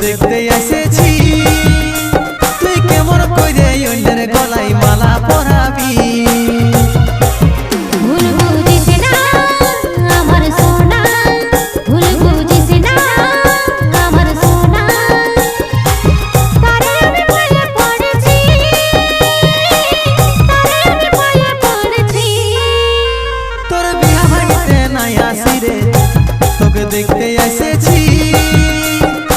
দেখতে এসেছি তুই কেমন কইরে অন্যের গলায় মালা পরাবি। ভুল বুঝিস না আমার সোনা, ভুল বুঝিস না আমার সোনা, তারে আমি বলে পড়েছি, তারে আমি বলে পড়েছি। তোর বিয়া ভাঙতে নাই আসি রে তোকে দেখতে এসেছি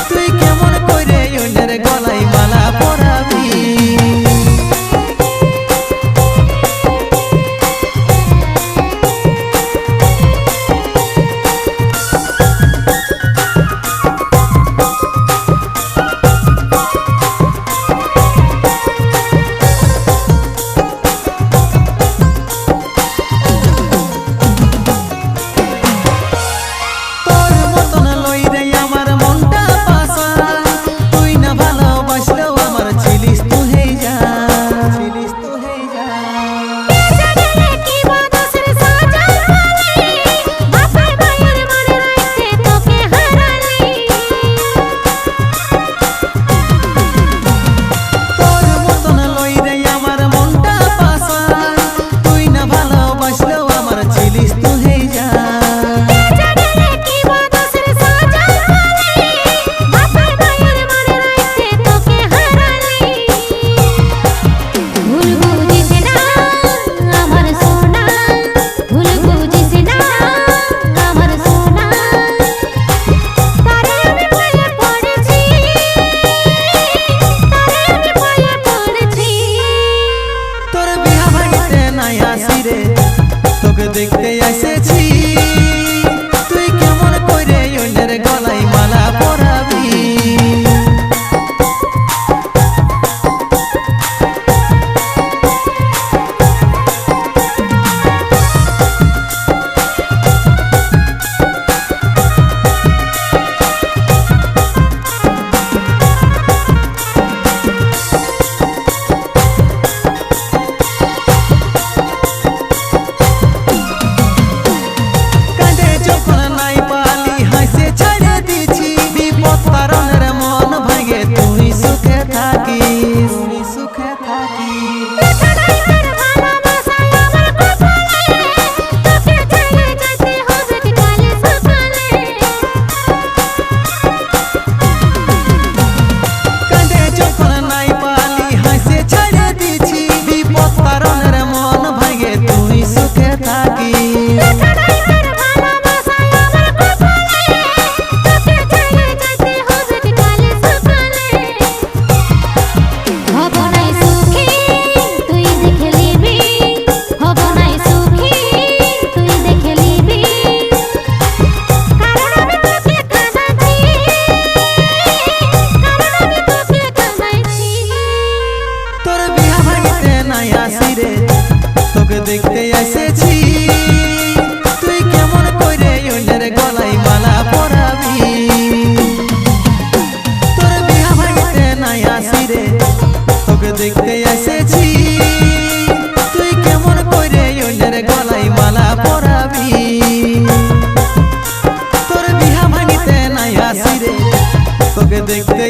তুই কেমন কইরে অন্যের গলায় মালা পরাবি। তোকে দেখতে এসেছি তুই কেমন কইরে অন্যের গলায় মালা পরাবি। তোকে দেখতে এসেছি তুই কেমন কইরে অন্যের গলায় মালা পরাবি। তোর বিয়া ভাঙতে নাই আসি রে তোকে দেখতে এসেছি তুই কেমন কইরে অন্যের গলায় মালা পরাবি। তোর বিয়া ভাঙতে নাই আসি রে তোকে দেখতে